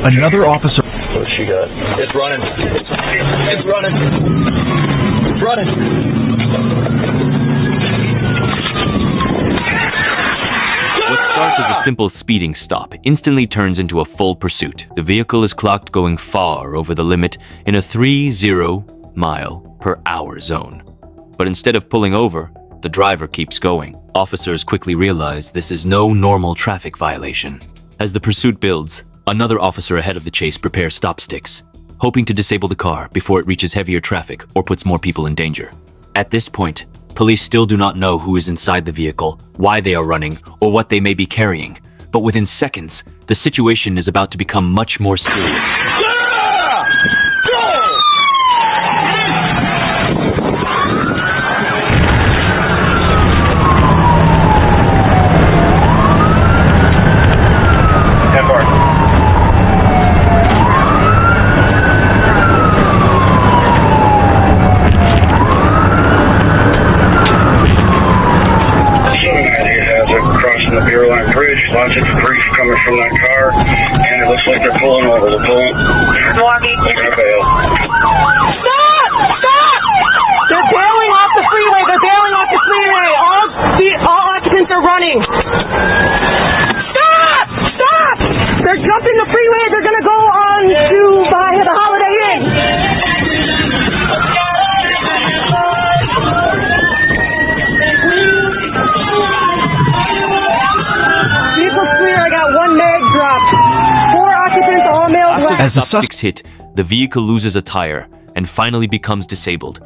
Another officer... What she got? It's running. It's running. It's running. What starts as a simple speeding stop instantly turns into a full pursuit. The vehicle is clocked going far over the limit in a 30 mile/hour zone. But instead of pulling over, the driver keeps going. Officers quickly realize this is no normal traffic violation. As the pursuit builds, another officer ahead of the chase prepares stop sticks, hoping to disable the car before it reaches heavier traffic or puts more people in danger. At this point, police still do not know who is inside the vehicle, why they are running, or what they may be carrying. But within seconds, the situation is about to become much more serious. Lots of debris coming from that car, and it looks like they're pulling over. They're pulling. They're gonna bail. Stop! Stop! They're bailing off the freeway. They're bailing off the freeway. All occupants are running. Stop! Stop! They're jumping the freeway. They're gonna go on to the Holiday Inn. I got one mag dropped. 4 occupants, all males. After the stop sticks hit, the vehicle loses a tire and finally becomes disabled.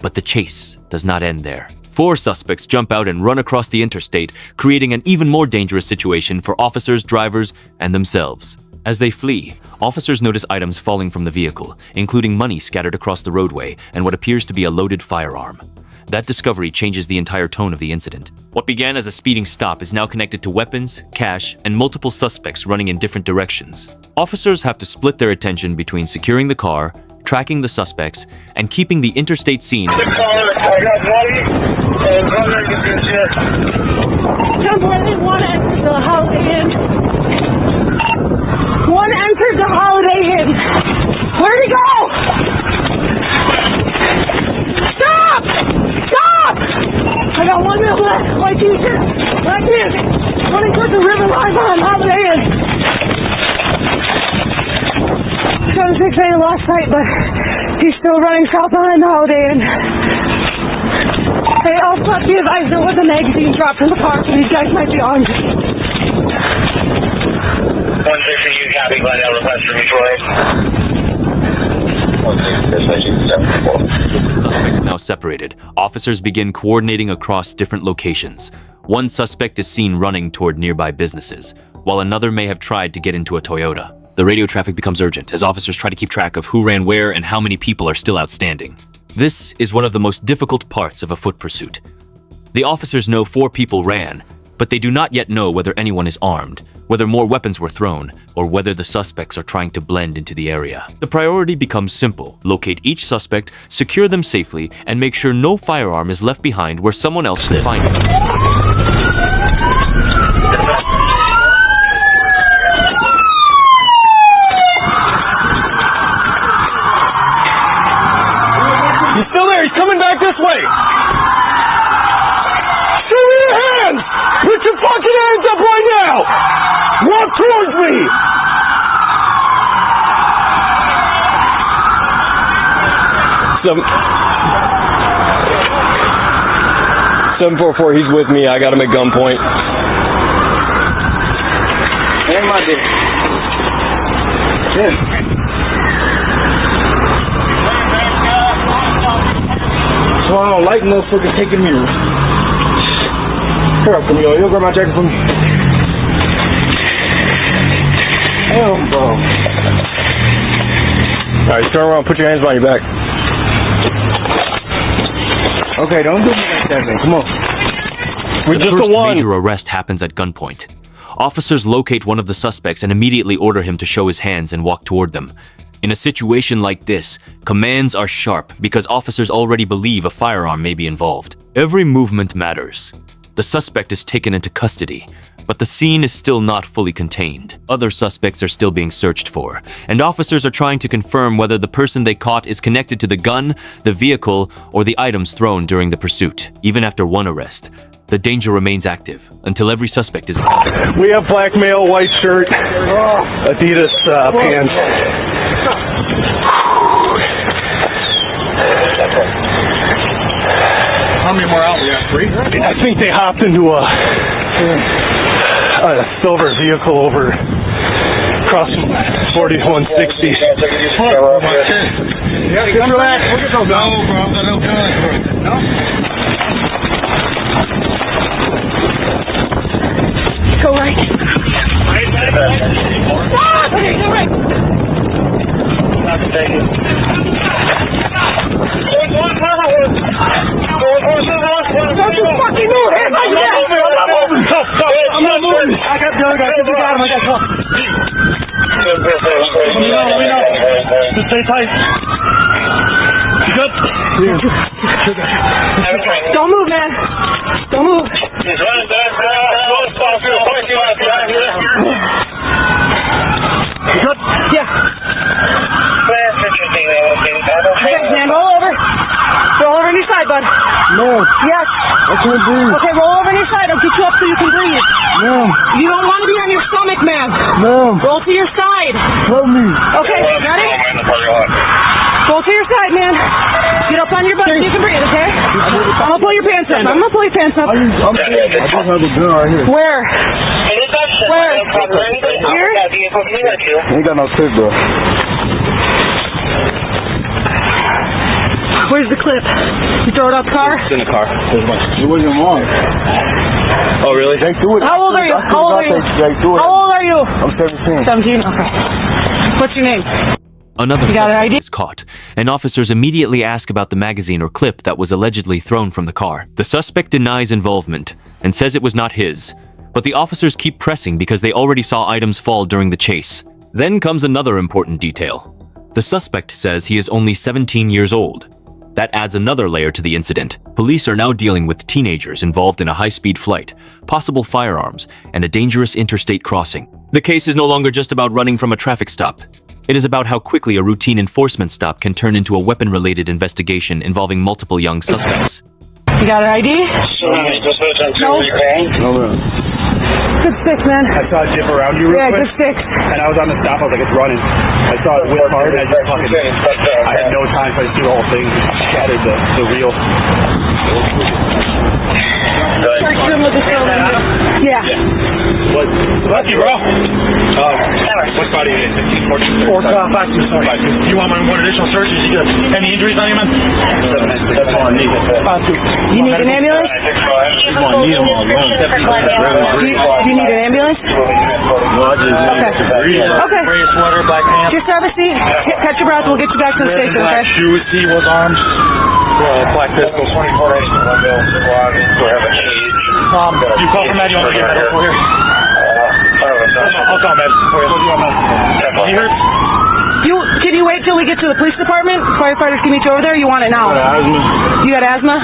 But the chase does not end there. 4 suspects jump out and run across the interstate, creating an even more dangerous situation for officers, drivers, and themselves. As they flee, officers notice items falling from the vehicle, including money scattered across the roadway and what appears to be a loaded firearm. That discovery changes the entire tone of the incident. What began as a speeding stop is now connected to weapons, cash, and multiple suspects running in different directions. Officers have to split their attention between securing the car, tracking the suspects, and keeping the interstate scene. I got money and running to this shit. One entered the Holiday Inn. One entered the Holiday Inn. Where'd he go? Stop! Stop! I got 1 minute left. White t-shirt. Right here. Running towards the river line on Holiday Inn. 768 lost sight, but he's still running south behind the Holiday Inn. Hey, also be advised there was a magazine dropped from the car, so these guys might be armed. 160, you copy, Glendale, request for Detroit. With the suspects now separated, officers begin coordinating across different locations. One suspect is seen running toward nearby businesses, while another may have tried to get into a Toyota. The radio traffic becomes urgent as officers try to keep track of who ran where and how many people are still outstanding. This is one of the most difficult parts of a foot pursuit. The officers know 4 people ran, but they do not yet know whether anyone is armed, whether more weapons were thrown, or whether the suspects are trying to blend into the area. The priority becomes simple: locate each suspect, secure them safely, and make sure no firearm is left behind where someone else could find it. He's still there. He's coming back this way. Show me your hands. Put your fucking hands up right now. Walk towards me. 744, he's with me. I got him at gunpoint. And my dick. So I don't like motherfuckers taking me. Here, come here. You'll grab my jacket from me. Damn, bro. Alright, turn around, put your hands behind your back. Okay, don't do me like that, man. Come on. We're The just first the one. major arrest happens at gunpoint. Officers locate one of the suspects and immediately order him to show his hands and walk toward them. In a situation like this, commands are sharp because officers already believe a firearm may be involved. Every movement matters. The suspect is taken into custody, But the scene is still not fully contained. Other suspects are still being searched for, and officers are trying to confirm whether the person they caught is connected to the gun, the vehicle, or the items thrown during the pursuit. Even after one arrest, the danger remains active until every suspect is accounted for. We have black male, white shirt, Adidas pants. How many more out? We got 3? I think they hopped into a silver vehicle over across from 40 to 160. Yeah, just relax. Look at those. No, bro. I got no feelings for it. No? Go right. Ah, okay, go right. Don't you fucking move! Hit my neck! I'm not moving. I got the other guy. You got him. I got tough. We know. Just stay tight. You good? Don't move, man. Don't move. He's running back through the parking lot behind here. You good? Yeah. That's interesting, though. Okay, man, roll over. Roll over on your side, bud. No. Yes. I can't breathe. Okay, roll over on your side. I'll get you up so you can breathe. No. You don't want to be on your stomach, man. No. Roll to your side. Help me. Okay, got it? Roll to your side, man. Get up on your butt so you can breathe, okay? I'm gonna pull your pants up. I'm gonna pull your pants up. I just have a gun right here. Where? Where? Here? Ain't got no clip, bro. Where's the clip? You throw it out the car? It's in the car. It wasn't wrong. Oh, really? They threw it. How old are you? How old are you? They threw it. How old are you? I'm 17. 17? Okay. What's your name? Another You got an suspect ID? is caught, and officers immediately ask about the magazine or clip that was allegedly thrown from the car. The suspect denies involvement and says it was not his, but the officers keep pressing because they already saw items fall during the chase. Then comes another important detail. The suspect says he is only 17 years old. That adds another layer to the incident. Police are now dealing with teenagers involved in a high-speed flight, possible firearms, and a dangerous interstate crossing. The case is no longer just about running from a traffic stop. It is about how quickly a routine enforcement stop can turn into a weapon-related investigation involving multiple young suspects. You got an ID? No. No, Good stick, man. I saw it dip around you real Yeah, quick, good stick. and I was on the stop. I was like, it's running. I saw it whip hard, and I just fucking... I had no time to see the whole thing. Shattered the reel. Yeah. What? Lucky, bro. What body is it? 4 You want one additional search? Any injuries on you, man? You need an ambulance? Do you need an ambulance? Okay. Gray sweater, black pants. Just have a seat. Catch your breath. We'll get you back to the station, okay? Black shoes, he was armed. Black pistol, 24 inch. You call for med, you want to get medical here? I'll call med for you. What do you want med? You heard? Can you wait till we get to the police department? Firefighters can meet you over there. You want it now? You got asthma? 4.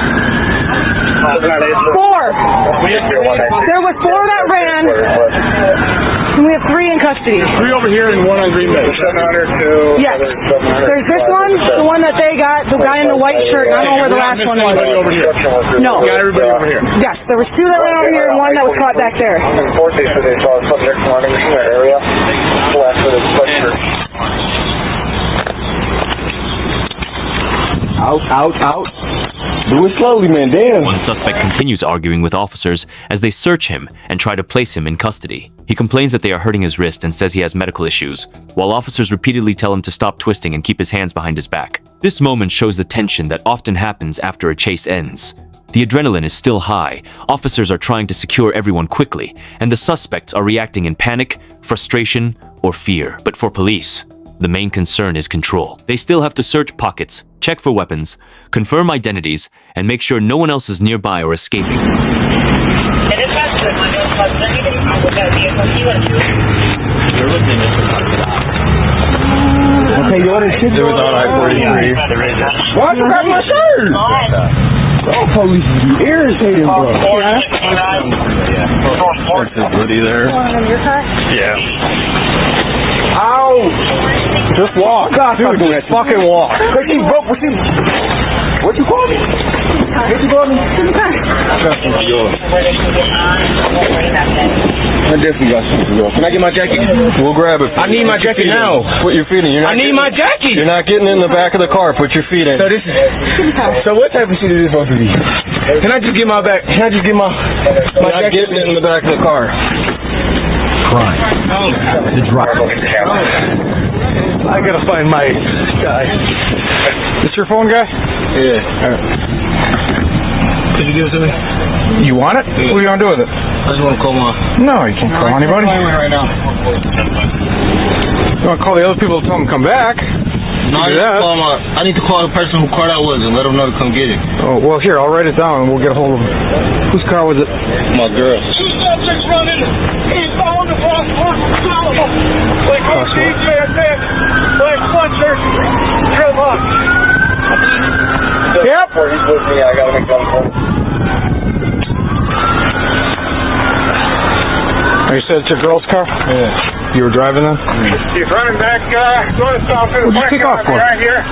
There was 4 that ran, and we have 3 in custody. 3 over here and 1 on Green Bay. Yes. There's this one, the one that they got, the guy in the white shirt. I don't know where the last one was. Over here. No. Got everybody over here. Yes, there was 2 that ran over here and 1 that was caught back there. Out. Do it slowly, man. Damn. One suspect continues arguing with officers as they search him and try to place him in custody. He complains that they are hurting his wrist and says he has medical issues, while officers repeatedly tell him to stop twisting and keep his hands behind his back. This moment shows the tension that often happens after a chase ends. The adrenaline is still high, officers are trying to secure everyone quickly, and the suspects are reacting in panic, frustration, or fear. But for police, the main concern is control. They still have to search pockets, check for weapons, confirm identities, and make sure no one else is nearby or escaping. Okay, you ordered shit. It was on I-43. Why you grab my shirt? Oh, police is irritating, bro. There's a goodie there. Yeah. Ow! Just walk. Dude, just fucking walk. What'd you call me? What'd you call me? I definitely got something for you. Can I get my jacket? We'll grab it. I need my jacket now. Put your feet in. I need my jacket. You're not getting in the back of the car. Put your feet in. So this is. So what type of shit is this supposed to be? Can I just get my back? Can I just get my jacket? Getting in the back of the car. Crime. It's right. I gotta find my guy. This your phone, guy? Yeah. All right. Could you give it to me? You want it? Yeah. What are you gonna do with it? I just want to call my... No, you can't call anybody. Right now. You want to call the other people to tell them to come back? No, I need to call the person whose car that was and let them know to come get it. Oh, well, here, I'll write it down and we'll get a hold of him. Whose car was it? My girl's. Two subjects running. He's on the cross. Like one DJ said, like Fletcher. Drill up. Yep. Before he's with me, I gotta make one call. You said it's your girl's car? Yeah. You were driving then? He's running back, going to stop in the parking lot right here.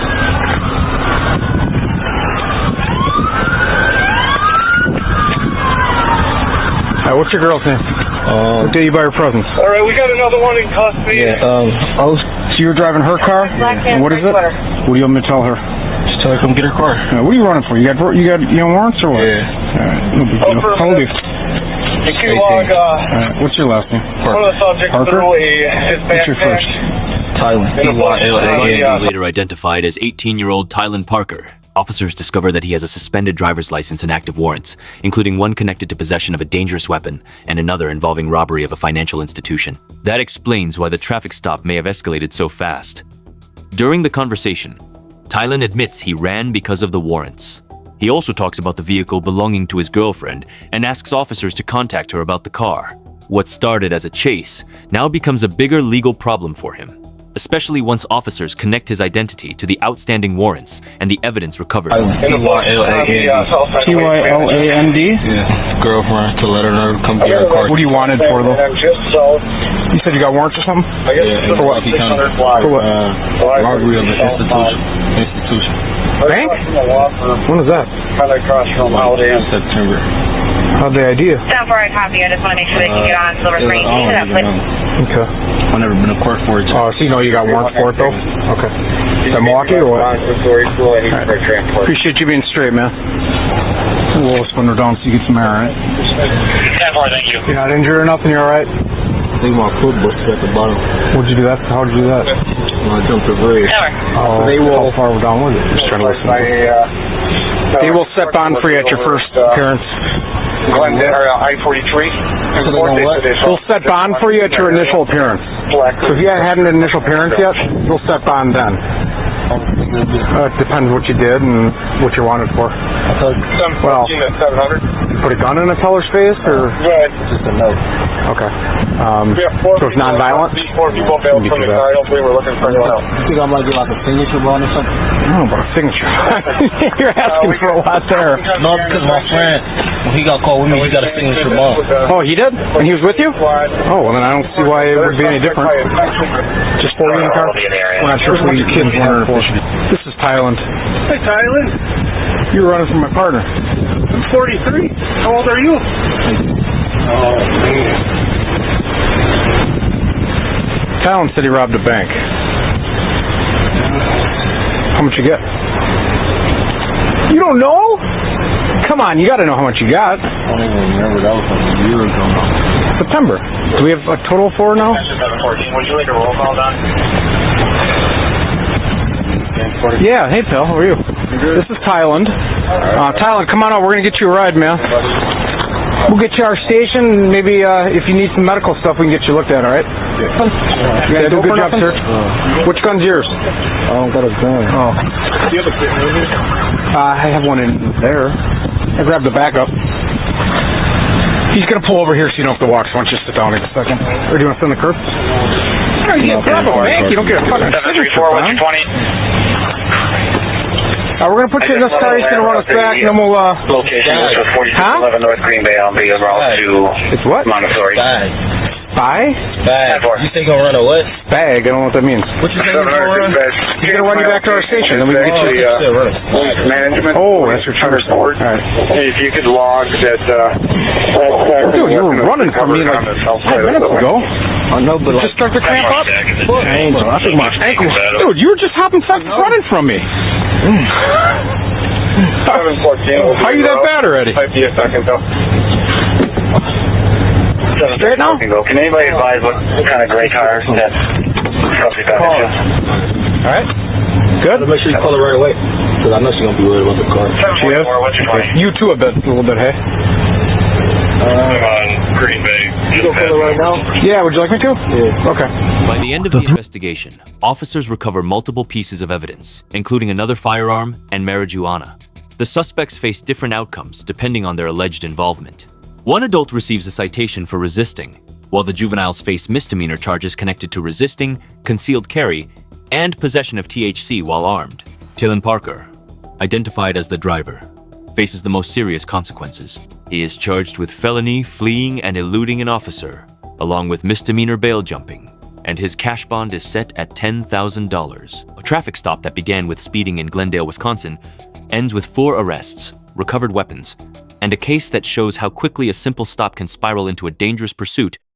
Alright, what's your girl's name? What day you buy her presents? Alright, we got another one in custody. Yeah, so you were driving her car? And what is it? What do you want me to tell her? Just tell her to come get her car. What are you running for? You got warrants or what? Yeah. Alright, no big deal. How old are you? What's your last name? One of the subjects threw his What's your first? Tylen. He was later identified as 18-year-old Tylen Parker. Officers discover that he has a suspended driver's license and active warrants, including one connected to possession of a dangerous weapon and another involving robbery of a financial institution. That explains why the traffic stop may have escalated so fast. During the conversation, Tylen admits he ran because of the warrants. He also talks about the vehicle belonging to his girlfriend and asks officers to contact her about the car. What started as a chase now becomes a bigger legal problem for him, especially once officers connect his identity to the outstanding warrants and the evidence recovered. Tyland? Yeah. Girlfriend, to let her know to come get her car. What do you want it for, though? You said you got warrants or something? Yeah. For what? For what? Robbery of an institution. Bank? When was that? Probably across from Holiday in September. How'd they ID you? Down for a copy. I just want to make sure they can get on Silver Spring. Okay. I've never been to court for it. Oh, so you know you got warrants for it, though? Okay. Is that Milwaukee or what? Right. Appreciate you being straight, man. We'll spin her down so you get some air, alright? 10-4, thank you. You're not injured or nothing? You're alright? I think my foot busted at the bottom. What'd you do that? How'd you do that? I jumped the bridge. Oh, how far down was it? Just trying to listen. They will step on for you at your first appearance. Glendale, I-43. We'll set bond for you at your initial appearance. So if you hadn't had an initial appearance yet, we'll set bond then. It depends what you did and what you wanted for. Well, you put a gun in a teller's face, or just a note? Okay. So it's non-violent? These 4 people bailed from the car. I don't believe we're looking for anyone else. You think I might get like a signature bond or something? I don't know about a signature. You're asking for a lot there. No, because my friend, when he got called with me, he got a signature bond. Oh, he did? And he was with you? Oh, well then I don't see why it would be any different. Just 4 in the car? We're not sure if we kids were in. This is Tyland. Hey, Tyland. You were running from my partner. I'm 43. How old are you? Oh, man. Tyland said he robbed a bank. How much you get? You don't know? Come on, you gotta know how much you got. I don't even remember. That was like a year ago now. September. Do we have a total of 4 now? 714. Would you like a roll call done? Yeah, hey pal, how are you? This is Tyland. Tyland, come on out, we're gonna get you a ride, man. We'll get you our station, maybe if you need some medical stuff, we can get you looked at, alright? You gotta do a good job, sir. Which gun's yours? I don't got a gun. Oh. Do you have a kit maybe? I have one in there. I grabbed the backup. He's gonna pull over here so you don't have to walk, so why don't you sit down in a second? Or do you want to sit on the curb? You don't get a fucking 734, what's your 20? We're gonna put you in this car. He's gonna run us back, and then we'll, Location is 4611 North Green Bay on the route to It's what? Montessori. Bag? Bag. You think gonna run a what? Bag, I don't know what that means. What you think he's gonna run? He's gonna run you back to our station, then we can get you... Management. Oh, that's your charter board. Alright. Hey, if you could log that, Dude, you were running from me like 5 minutes ago. I know, but just start to cramp up. Angel, I think my ankle. Dude, you were just hopping fast running from me. How you that bad already? Straight now? Can anybody advise what kind of gray car that Kelsey got into? Alright. Good? Make sure you call her right away, because I know she's going to be worried about the car. She is? What's your name? You too a little bit, hey? On Green Bay. You going to call her right now? Yeah, would you like me to? Yeah. Okay. By the end of the investigation, officers recover multiple pieces of evidence, including another firearm and marijuana. The suspects face different outcomes depending on their alleged involvement. One adult receives a citation for resisting, while the juveniles face misdemeanor charges connected to resisting, concealed carry, and possession of THC while armed. Dylan Parker, identified as the driver, faces the most serious consequences. He is charged with felony, fleeing, and eluding an officer, along with misdemeanor bail jumping, and his cash bond is set at $10,000. A traffic stop that began with speeding in Glendale, Wisconsin, ends with 4 arrests, recovered weapons, and a case that shows how quickly a simple stop can spiral into a dangerous pursuit